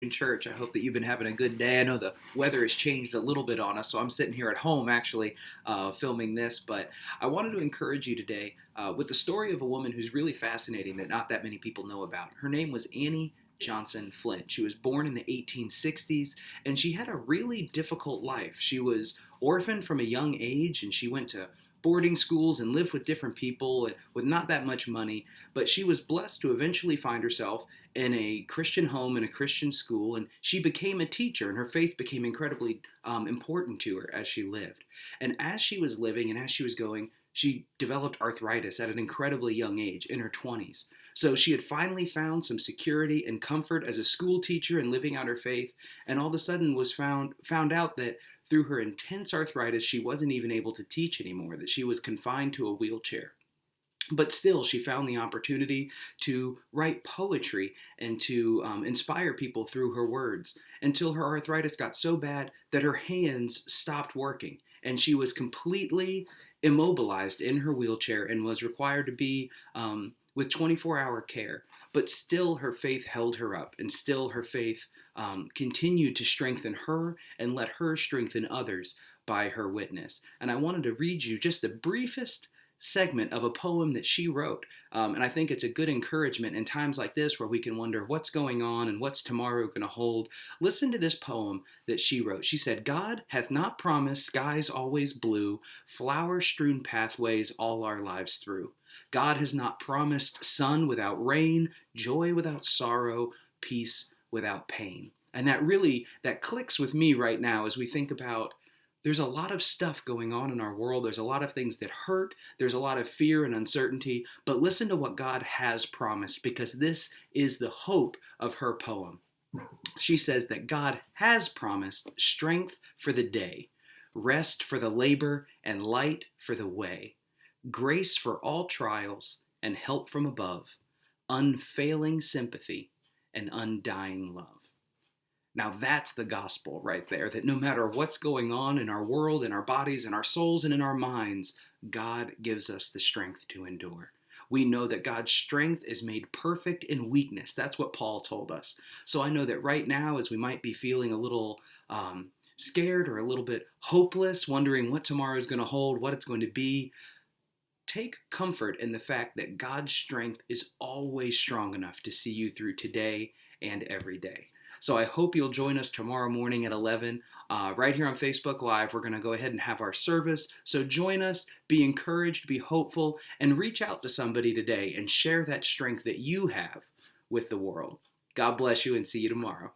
in church. I hope that you've been having a good day. I know the weather has changed a little bit on us, so I'm sitting here at home actually filming this. But I wanted to encourage you today with the story of a woman who's really fascinating that not that many people know about. Her name was Annie Johnson Flint. She was born in the 1860s, and she had a really difficult life. She was orphaned from a young age, and she went to boarding schools and lived with different people with not that much money. But she was blessed to eventually find herself in a Christian home, in a Christian school, and she became a teacher, and her faith became incredibly important to her as she lived. And as she was living and as she was going, she developed arthritis at an incredibly young age, in her 20s. So she had finally found some security and comfort as a school teacher and living out her faith, and all of a sudden was found out that through her intense arthritis, she wasn't even able to teach anymore, that she was confined to a wheelchair. But still, she found the opportunity to write poetry and to inspire people through her words until her arthritis got so bad that her hands stopped working and she was completely immobilized in her wheelchair and was required to be with 24-hour care. But still, her faith held her up, and still, her faith continued to strengthen her and let her strengthen others by her witness. And I wanted to read you just the briefest segment of a poem that she wrote. And I think it's a good encouragement in times like this where we can wonder what's going on and what's tomorrow going to hold. Listen to this poem that she wrote. She said, God hath not promised skies always blue, flower strewn pathways all our lives through. God has not promised sun without rain, joy without sorrow, peace without pain. And that clicks with me right now as we think about there's a lot of stuff going on in our world. There's a lot of things that hurt. There's a lot of fear and uncertainty. But listen to what God has promised, because this is the hope of her poem. She says that God has promised strength for the day, rest for the labor, and light for the way, grace for all trials, and help from above, unfailing sympathy, and undying love. Now that's the gospel right there, that no matter what's going on in our world, in our bodies, in our souls, and in our minds, God gives us the strength to endure. We know that God's strength is made perfect in weakness. That's what Paul told us. So I know that right now, as we might be feeling a little scared or a little bit hopeless, wondering what tomorrow is going to hold, what it's going to be, take comfort in the fact that God's strength is always strong enough to see you through today and every day. So I hope you'll join us tomorrow morning at 11 right here on Facebook Live. We're going to go ahead and have our service. So join us, be encouraged, be hopeful, and reach out to somebody today and share that strength that you have with the world. God bless you and see you tomorrow.